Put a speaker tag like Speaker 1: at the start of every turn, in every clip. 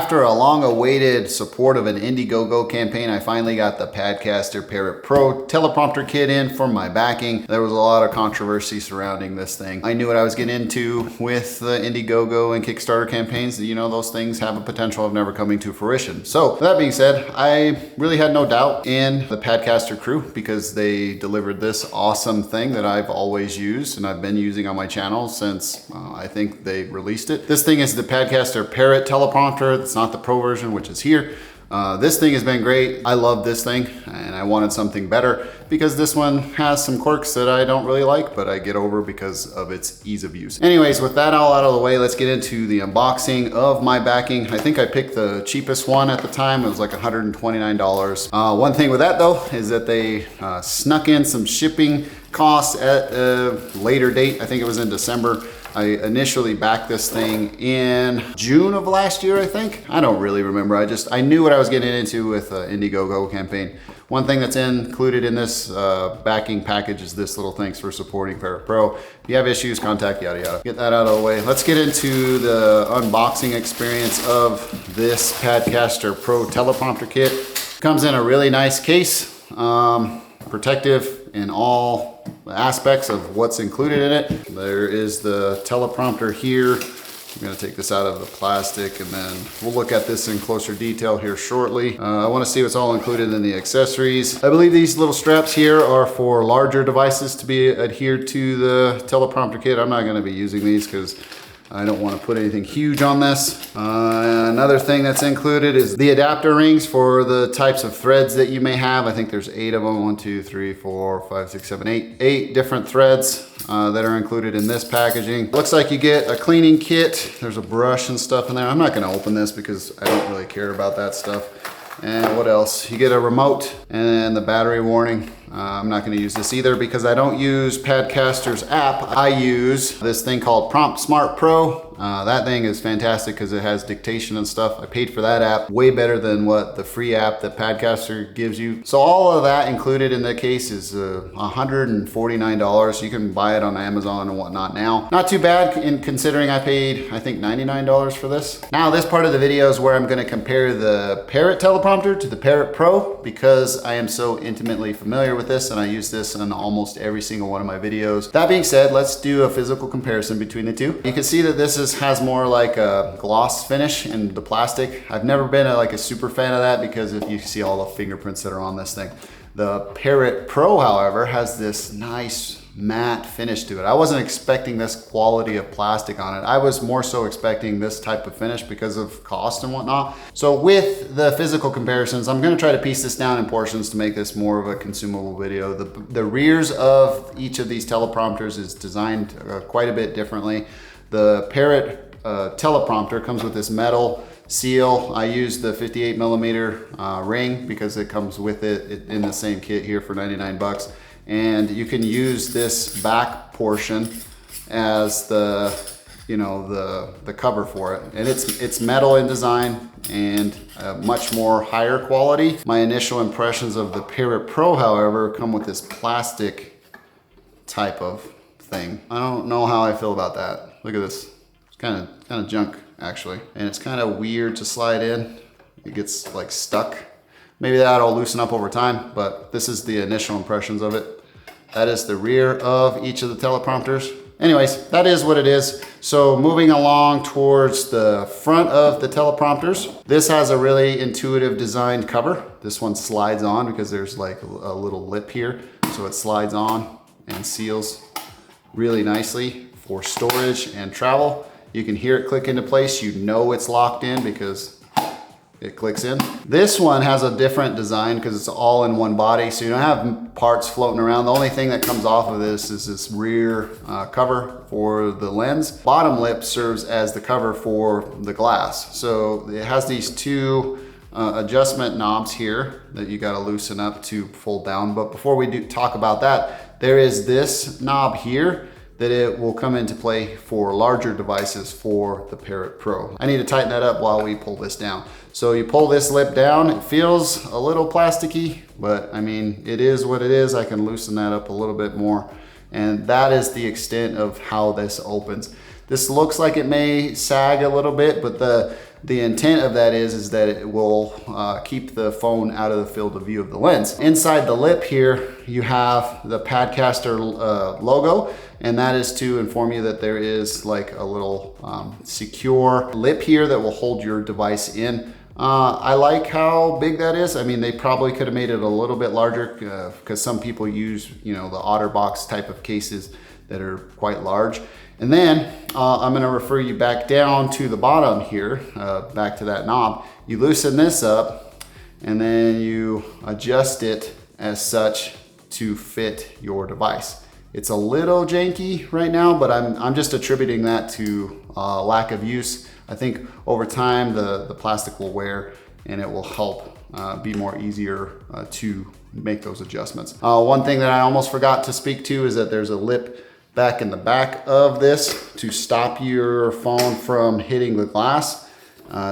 Speaker 1: After a long-awaited support of an Indiegogo campaign, I finally got the Padcaster Parrot Pro Teleprompter kit in for my backing. There was a lot of controversy surrounding this thing. I knew what I was getting into with the Indiegogo and Kickstarter campaigns. You know, those things have a potential of never coming to fruition. So that being said, I really had no doubt in the Padcaster crew because they delivered this awesome thing that I've always used and I've been using on my channel since I think they released it. This thing is the Padcaster Parrot Teleprompter. It's not the Pro version, which is here. This thing has been great. I love this thing and I wanted something better because this one has some quirks that I don't really like, but I get over because of its ease of use. Anyways, with that all out of the way, let's get into the unboxing of my backing. I think I picked the cheapest one at the time. It was like $129. One thing with that though is that they snuck in some shipping costs at a later date. I think it was in December. I initially backed this thing in June of last year, I think. I don't really remember. I knew what I was getting into with the Indiegogo campaign. One thing that's included in this backing package is this little thanks for supporting Parrot Pro. If you have issues, contact yada yada. Get that out of the way. Let's get into the unboxing experience of this Padcaster Pro Teleprompter kit. Comes in a really nice case, protective in all aspects of what's included in it. There is the teleprompter here. I'm gonna take this out of the plastic and then we'll look at this in closer detail here shortly. I wanna see what's all included in the accessories. I believe these little straps here are for larger devices to be adhered to the teleprompter kit. I'm not gonna be using these because I don't want to put anything huge on this. Another thing that's included is the adapter rings for the types of threads that you may have. I think there's 8 of them. 1, 2, 3, 4, 5, 6, 7, 8. 8 different threads that are included in this packaging. Looks like you get a cleaning kit. There's a brush and stuff in there. I'm not going to open this because I don't really care about that stuff. And what else? You get a remote and the battery warning. I'm not going to use this either because I don't use Padcaster's app. I use this thing called Prompt Smart Pro. That thing is fantastic because it has dictation and stuff. I paid for that app way better than what the free app that Padcaster gives you. So all of that included in the case is $149. You can buy it on Amazon and whatnot now. Not too bad in considering I paid, I think $99 for this. Now this part of the video is where I'm going to compare the Parrot Teleprompter to the Parrot Pro because I am so intimately familiar with this and I use this in almost every single one of my videos. That being said, let's do a physical comparison between the two. You can see that this has more like a gloss finish in the plastic. I've never been a super fan of that because if you see all the fingerprints that are on this thing. The Parrot Pro, however, has this nice matte finish to it. I wasn't expecting this quality of plastic on it. I was more so expecting this type of finish because of cost and whatnot. So with the physical comparisons, I'm gonna try to piece this down in portions to make this more of a consumable video. The rears of each of these teleprompters is designed quite a bit differently. The Parrot teleprompter comes with this metal seal. I use the 58 millimeter ring because it comes with it in the same kit here for 99 bucks. And you can use this back portion as the cover for it. And it's metal in design and much more higher quality. My initial impressions of the Parrot Pro, however, come with this plastic type of thing. I don't know how I feel about that. Look at this. It's kind of junk actually. And it's kind of weird to slide in. It gets like stuck. Maybe that'll loosen up over time, but this is the initial impressions of it. That is the rear of each of the teleprompters. Anyways, that is what it is. So moving along towards the front of the teleprompters, this has a really intuitive designed cover. This one slides on because there's like a little lip here. So it slides on and seals really nicely for storage and travel. You can hear it click into place. You know it's locked in because it clicks in. This one has a different design because it's all in one body, so you don't have parts floating around. The only thing that comes off of this is this rear cover for the lens. Bottom lip serves as the cover for the glass. So it has these two adjustment knobs here that you gotta loosen up to fold down. But before we talk about that, there is this knob here that it will come into play for larger devices for the Parrot Pro. I need to tighten that up while we pull this down. So you pull this lip down, it feels a little plasticky, but I mean, it is what it is. I can loosen that up a little bit more. And that is the extent of how this opens. This looks like it may sag a little bit, but The intent of that is that it will keep the phone out of the field of view of the lens. Inside the lip here, you have the Padcaster logo, and that is to inform you that there is like a little secure lip here that will hold your device in. I like how big that is. I mean, they probably could have made it a little bit larger because some people use, you know, the OtterBox type of cases that are quite large. And then I'm gonna refer you back down to the bottom here, back to that knob. You loosen this up and then you adjust it as such to fit your device. It's a little janky right now, but I'm just attributing that to lack of use. I think over time the plastic will wear and it will help be more easier to make those adjustments. One thing that I almost forgot to speak to is that there's a lip back in the back of this to stop your phone from hitting the glass.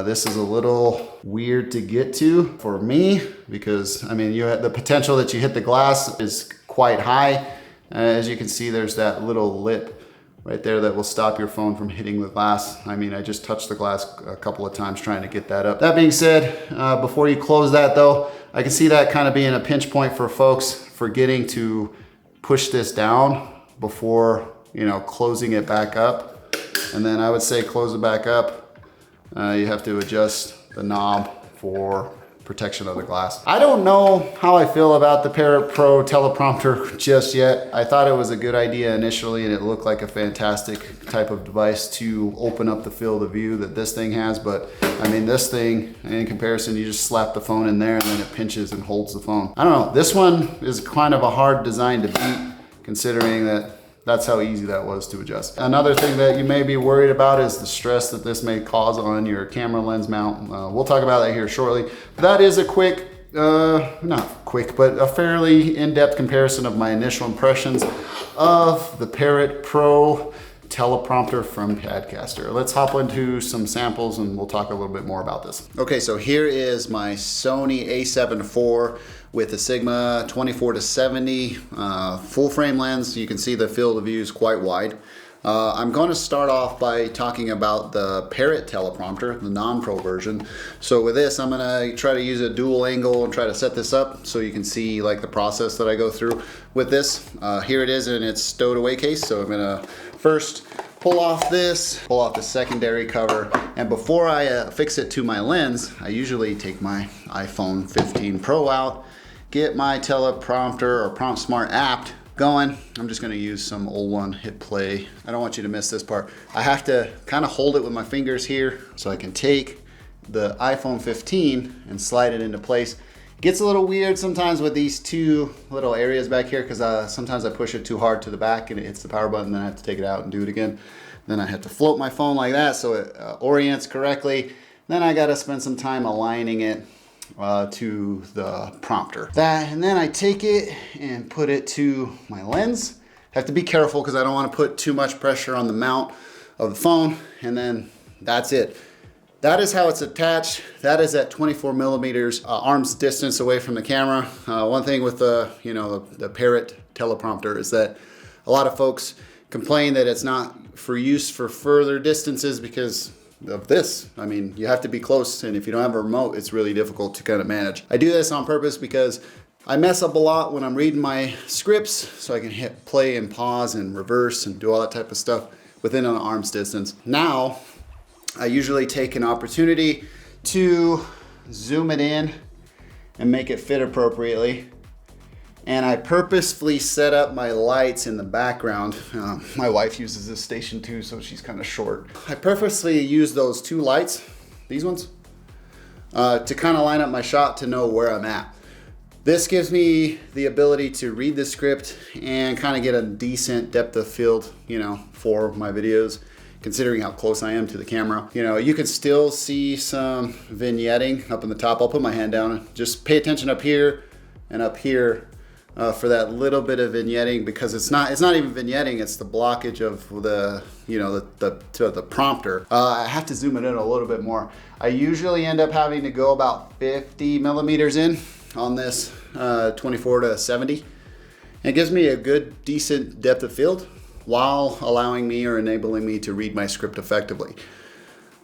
Speaker 1: This is a little weird to get to for me because I mean the potential that you hit the glass is quite high. As you can see, there's that little lip right there that will stop your phone from hitting the glass. I mean, I just touched the glass a couple of times trying to get that up. That being said, before you close that though, I can see that kind of being a pinch point for folks forgetting to push this down before, you know, closing it back up. And then I would say close it back up. You have to adjust the knob for protection of the glass. I don't know how I feel about the Parrot Pro Teleprompter just yet. I thought it was a good idea initially and it looked like a fantastic type of device to open up the field of view that this thing has, but I mean this thing in comparison, you just slap the phone in there and then it pinches and holds the phone. I don't know, this one is kind of a hard design to beat considering that that's how easy that was to adjust. Another thing that you may be worried about is the stress that this may cause on your camera lens mount. We'll talk about that here shortly. That is a quick, not quick, but a fairly in-depth comparison of my initial impressions of the Parrot Pro Teleprompter from Padcaster. Let's hop into some samples and we'll talk a little bit more about this. Okay, so here is my Sony a7 IV with a Sigma 24-70 full frame lens. You can see the field of view is quite wide. I'm going to start off by talking about the Parrot Teleprompter, the non-pro version. So with this, I'm going to try to use a dual angle and try to set this up so you can see like the process that I go through with this. Here it is in its stowed away case. So I'm going to first pull off the secondary cover, and before I fix it to my lens, I usually take my iPhone 15 Pro out, get my teleprompter or Prompt Smart app going. I'm just gonna use some old one, hit play. I don't want you to miss this part. I have to kind of hold it with my fingers here so I can take the iPhone 15 and slide it into place. It gets a little weird sometimes with these two little areas back here because sometimes I push it too hard to the back and it hits the power button, then I have to take it out and do it again. Then I have to float my phone like that so it orients correctly. Then I gotta spend some time aligning it to the prompter. And then I take it and put it to my lens. Have to be careful because I don't want to put too much pressure on the mount of the phone, and then that's it. That is how it's attached. That is at 24 millimeters arm's distance away from the camera. One thing with the Parrot Teleprompter is that a lot of folks complain that it's not for use for further distances because of this. I mean, you have to be close, and if you don't have a remote, it's really difficult to kind of manage. I do this on purpose because I mess up a lot when I'm reading my scripts, so I can hit play and pause and reverse and do all that type of stuff within an arm's distance. Now, I usually take an opportunity to zoom it in and make it fit appropriately. And I purposefully set up my lights in the background. My wife uses this station too, so she's kind of short. I purposely use those two lights, these ones, to kind of line up my shot to know where I'm at. This gives me the ability to read the script and kind of get a decent depth of field, for my videos, considering how close I am to the camera. You can still see some vignetting up in the top. I'll put my hand down. Just pay attention up here and up here. For that little bit of vignetting, because it's not even vignetting, it's the blockage of the prompter. I have to zoom it in a little bit more. I usually end up having to go about 50 millimeters in on this 24-70. It gives me a good, decent depth of field while allowing me or enabling me to read my script effectively.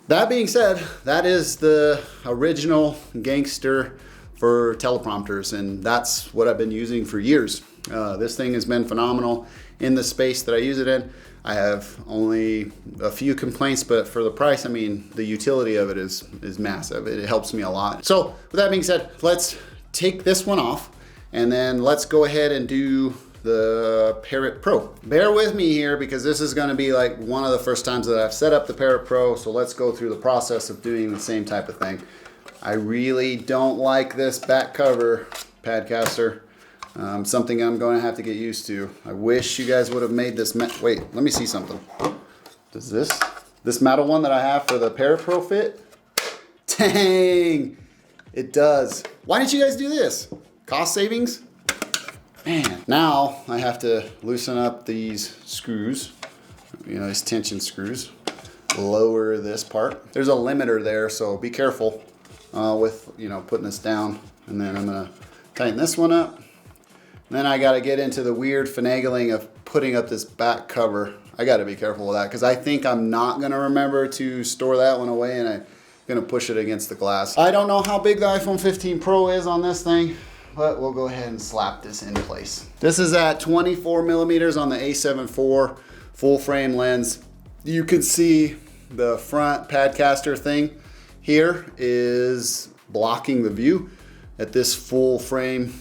Speaker 1: That being said, that is the original gangster for teleprompters, and that's what I've been using for years. This thing has been phenomenal in the space that I use it in. I have only a few complaints, but for the price, I mean, the utility of it is massive. It helps me a lot. So with that being said, let's take this one off, and then let's go ahead and do the Parrot Pro. Bear with me here because this is going to be like one of the first times that I've set up the Parrot Pro, so let's go through the process of doing the same type of thing. I really don't like this back cover, Padcaster. Something I'm going to have to get used to. I wish you guys would have made this wait, let me see something. Does this metal one that I have for the Parrot Pro fit? Dang, it does. Why didn't you guys do this? Cost savings? Man, now I have to loosen up these screws, you know, these tension screws, lower this part. There's a limiter there, so be careful with, you know, putting this down. And then I'm gonna tighten this one up. And then I gotta get into the weird finagling of putting up this back cover. I gotta be careful with that because I think I'm not gonna remember to store that one away, and I'm gonna push it against the glass. I don't know how big the iPhone 15 Pro is on this thing, but we'll go ahead and slap this in place. This is at 24 millimeters on the A7 IV full frame lens. You can see the front Padcaster thing here is blocking the view at this full frame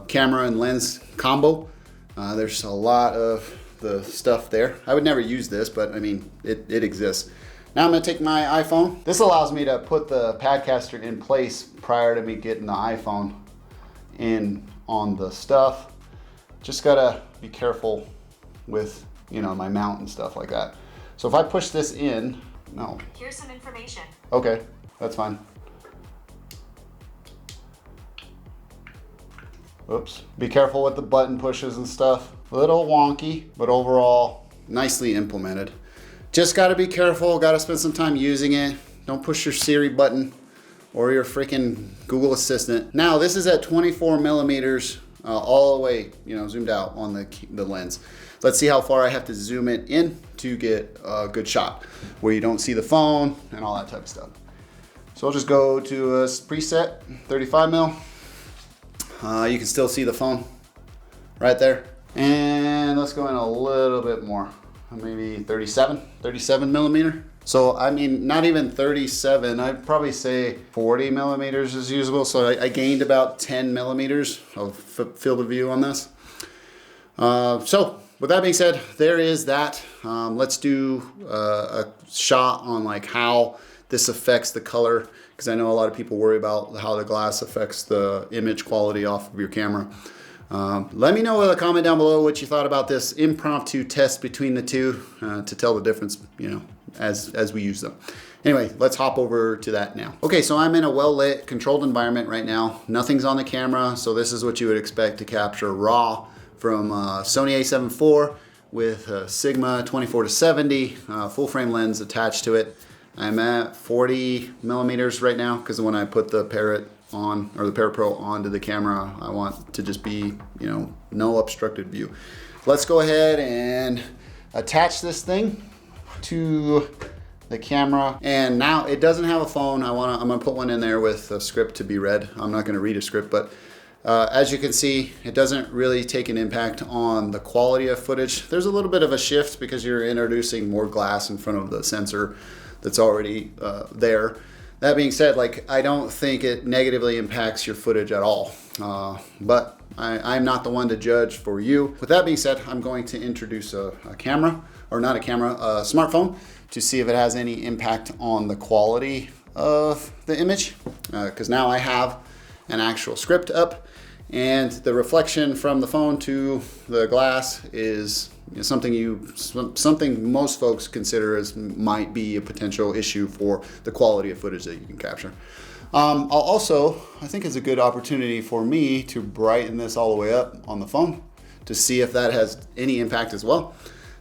Speaker 1: camera and lens combo. There's a lot of the stuff there. I would never use this, but I mean, it exists. Now I'm gonna take my iPhone. This allows me to put the Padcaster in place prior to me getting the iPhone in on the stuff. Just gotta be careful with, you know, my mount and stuff like that. So if I push this in, no.
Speaker 2: Here's some information.
Speaker 1: Okay, that's fine. Oops. Be careful with the button pushes and stuff. A little wonky, but overall nicely implemented. Just gotta be careful, gotta spend some time using it. Don't push your Siri button or your freaking Google Assistant. Now this is at 24 millimeters all the way, you know, zoomed out on the lens. Let's see how far I have to zoom it in to get a good shot where you don't see the phone and all that type of stuff. So I'll just go to a preset 35 mil. You can still see the phone right there. And let's go in a little bit more, maybe 37 millimeter. So, I mean, not even 37, I'd probably say 40 millimeters is usable. So I gained about 10 millimeters of field of view on this. So with that being said, there is that. Let's do a shot on like how this affects the color, because I know a lot of people worry about how the glass affects the image quality off of your camera. Let me know in the comment down below what you thought about this impromptu test between the two to tell the difference, you know, as we use them. Anyway, let's hop over to that now. Okay, so I'm in a well-lit, controlled environment right now. Nothing's on the camera, so this is what you would expect to capture raw from Sony A7 IV with a Sigma 24-70 full frame lens attached to it. I'm at 40 millimeters right now because when I put the Parrot on, or the Parrot Pro onto the camera, I want to just be, you know, no obstructed view. Let's go ahead and attach this thing to the camera. And now it doesn't have a phone. I'm gonna put one in there with a script to be read. I'm not gonna read a script, but as you can see, it doesn't really take an impact on the quality of footage. There's a little bit of a shift because you're introducing more glass in front of the sensor that's already there. That being said, like, I don't think it negatively impacts your footage at all. But I'm not the one to judge for you. With that being said, I'm going to introduce a camera, or not a camera, a smartphone, to see if it has any impact on the quality of the image. Because now I have an actual script up, and the reflection from the phone to the glass is something most folks consider as might be a potential issue for the quality of footage that you can capture. I think it's a good opportunity for me to brighten this all the way up on the phone to see if that has any impact as well.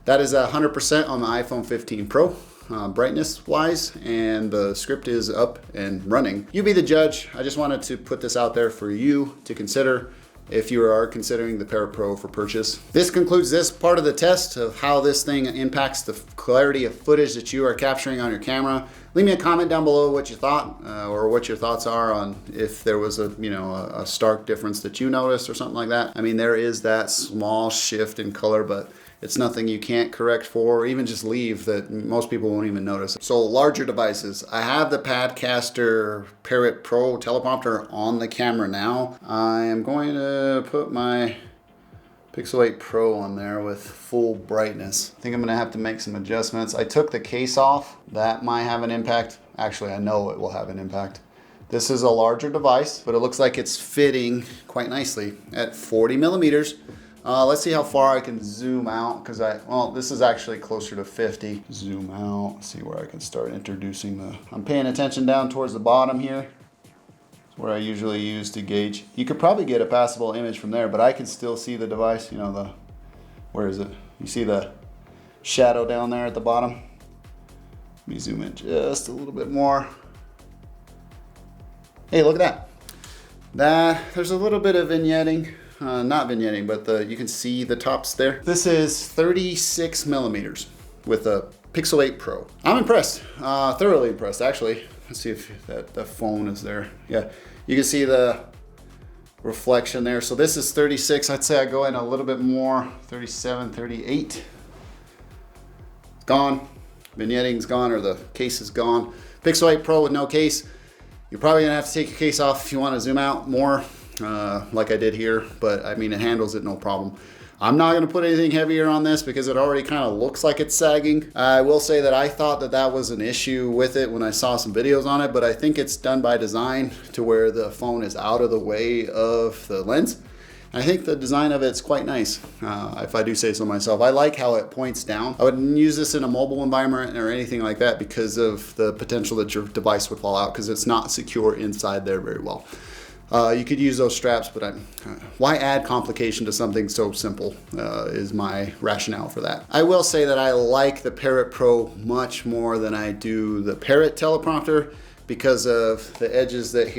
Speaker 1: That is 100% on the iPhone 15 Pro. Brightness wise, and the script is up and running. You be the judge. I just wanted to put this out there for you to consider if you are considering the Parrot Pro for purchase. This concludes this part of the test of how this thing impacts the clarity of footage that you are capturing on your camera. Leave me a comment down below what you thought, or what your thoughts are on if there was a stark difference that you noticed or something like that. I mean, there is that small shift in color, but it's nothing you can't correct for, or even just leave, that most people won't even notice. So larger devices. I have the Padcaster Parrot Pro Teleprompter on the camera now. I am going to put my Pixel 8 Pro on there with full brightness. I think I'm gonna have to make some adjustments. I took the case off. That might have an impact. Actually, I know it will have an impact. This is a larger device, but it looks like it's fitting quite nicely at 40 millimeters. Let's see how far I can zoom out, because well, this is actually closer to 50. Zoom out, see where I can start introducing I'm paying attention down towards the bottom here. It's where I usually use to gauge. You could probably get a passable image from there, but I can still see the device, where is it? You see the shadow down there at the bottom? Let me zoom in just a little bit more. Hey, look at that. There's a little bit of vignetting. Not vignetting, but you can see the tops there. This is 36 millimeters with a Pixel 8 Pro. I'm impressed, thoroughly impressed actually. Let's see if the phone is there. Yeah, you can see the reflection there. So this is 36, I'd say I go in a little bit more, 37, 38. Gone, vignetting's gone, or the case is gone. Pixel 8 Pro with no case. You're probably gonna have to take your case off if you wanna zoom out more. Like I did here, but I mean, it handles it no problem. I'm not going to put anything heavier on this because it already kind of looks like it's sagging. I will say that I thought that was an issue with it when I saw some videos on it, but I think it's done by design to where the phone is out of the way of the lens. I think the design of it's quite nice, if I do say so myself. I like how it points down. I wouldn't use this in a mobile environment or anything like that because of the potential that your device would fall out, because it's not secure inside there very well. You could use those straps, but why add complication to something so simple is my rationale for that. I will say that I like the Parrot Pro much more than I do the Parrot Teleprompter because of the edges that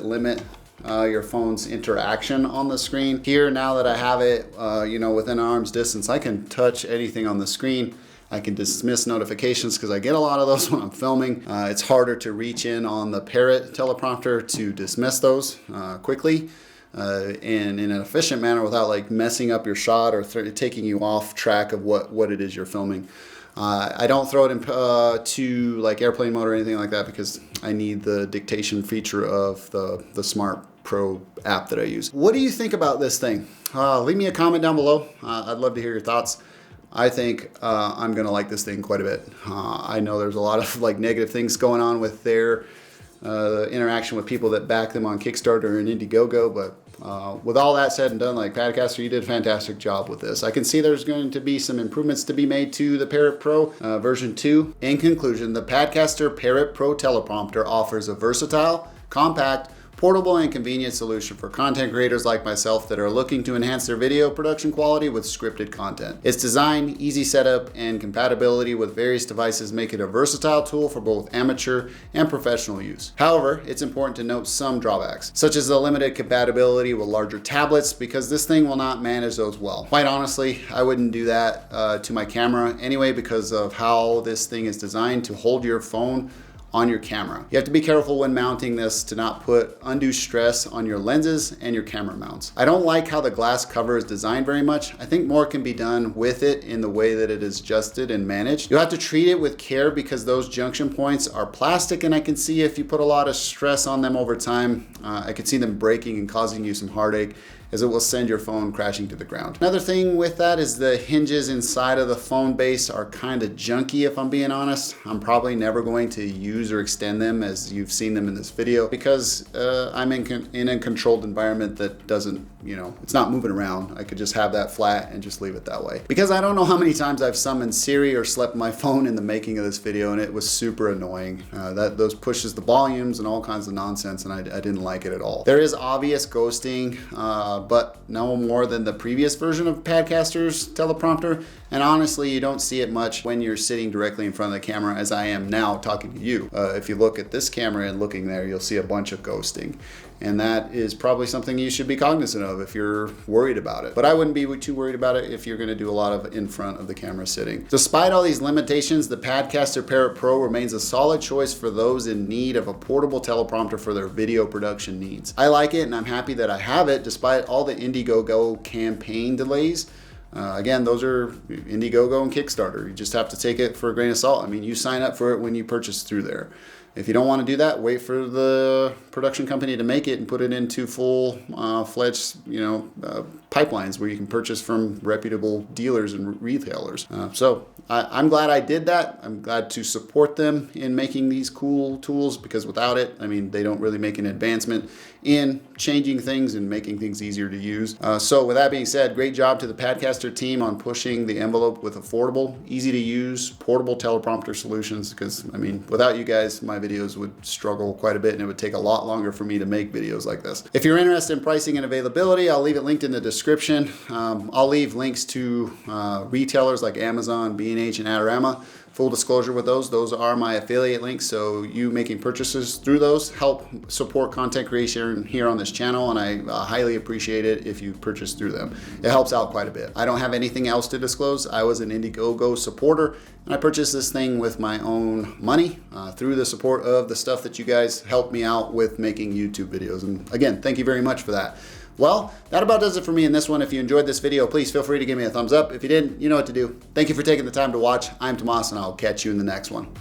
Speaker 1: limit your phone's interaction on the screen. Here, now that I have it within arm's distance, I can touch anything on the screen. I can dismiss notifications because I get a lot of those when I'm filming. It's harder to reach in on the Parrot Teleprompter to dismiss those quickly and in an efficient manner without like messing up your shot or taking you off track of what it is you're filming. I don't throw it to like airplane mode or anything like that because I need the dictation feature of the Smart Pro app that I use. What do you think about this thing? Leave me a comment down below. I'd love to hear your thoughts. I think I'm gonna like this thing quite a bit. I know there's a lot of like negative things going on with their interaction with people that back them on Kickstarter and Indiegogo, but with all that said and done, like Padcaster, you did a fantastic job with this. I can see there's going to be some improvements to be made to the Parrot Pro version 2. In conclusion, the Padcaster Parrot Pro Teleprompter offers a versatile, compact, portable and convenient solution for content creators like myself that are looking to enhance their video production quality with scripted content. Its design, easy setup, and compatibility with various devices make it a versatile tool for both amateur and professional use. However, it's important to note some drawbacks, such as the limited compatibility with larger tablets, because this thing will not manage those well. Quite honestly, I wouldn't do that to my camera anyway because of how this thing is designed to hold your phone on your camera. You have to be careful when mounting this to not put undue stress on your lenses and your camera mounts. I don't like how the glass cover is designed very much. I think more can be done with it in the way that it is adjusted and managed. You'll have to treat it with care because those junction points are plastic, and I can see if you put a lot of stress on them over time, I could see them breaking and causing you some heartache, as it will send your phone crashing to the ground. Another thing with that is the hinges inside of the phone base are kind of junky, if I'm being honest. I'm probably never going to use or extend them as you've seen them in this video because I'm in a controlled environment that doesn't, it's not moving around. I could just have that flat and just leave it that way. Because I don't know how many times I've summoned Siri or slept my phone in the making of this video, and it was super annoying. Those pushes the volumes and all kinds of nonsense, and I didn't like it at all. There is obvious ghosting but no more than the previous version of Padcaster's teleprompter. And honestly, you don't see it much when you're sitting directly in front of the camera as I am now talking to you. If you look at this camera and looking there, you'll see a bunch of ghosting. And that is probably something you should be cognizant of if you're worried about it. But I wouldn't be too worried about it if you're gonna do a lot of in front of the camera sitting. Despite all these limitations, the Padcaster Parrot Pro remains a solid choice for those in need of a portable teleprompter for their video production needs. I like it and I'm happy that I have it despite all the Indiegogo campaign delays. Again, those are Indiegogo and Kickstarter. You just have to take it for a grain of salt. I mean, you sign up for it when you purchase through there. If you don't want to do that, wait for the production company to make it and put it into full-fledged, pipelines where you can purchase from reputable dealers and retailers. So I'm glad I did that. I'm glad to support them in making these cool tools, because without it, I mean, they don't really make an advancement in changing things and making things easier to use. So with that being said, great job to the Padcaster team on pushing the envelope with affordable, easy to use, portable teleprompter solutions, because I mean, without you guys, my videos would struggle quite a bit and it would take a lot longer for me to make videos like this. If you're interested in pricing and availability, I'll leave it linked in the description. I'll leave links to retailers like Amazon, B&H, and Adorama. Full disclosure with those are my affiliate links, so you making purchases through those help support content creation here on this channel, and I highly appreciate it if you purchase through them. It helps out quite a bit. I don't have anything else to disclose. I was an Indiegogo supporter, and I purchased this thing with my own money through the support of the stuff that you guys helped me out with making YouTube videos. And again, thank you very much for that. Well, that about does it for me in this one. If you enjoyed this video, please feel free to give me a thumbs up. If you didn't, you know what to do. Thank you for taking the time to watch. I'm Tomas, and I'll catch you in the next one.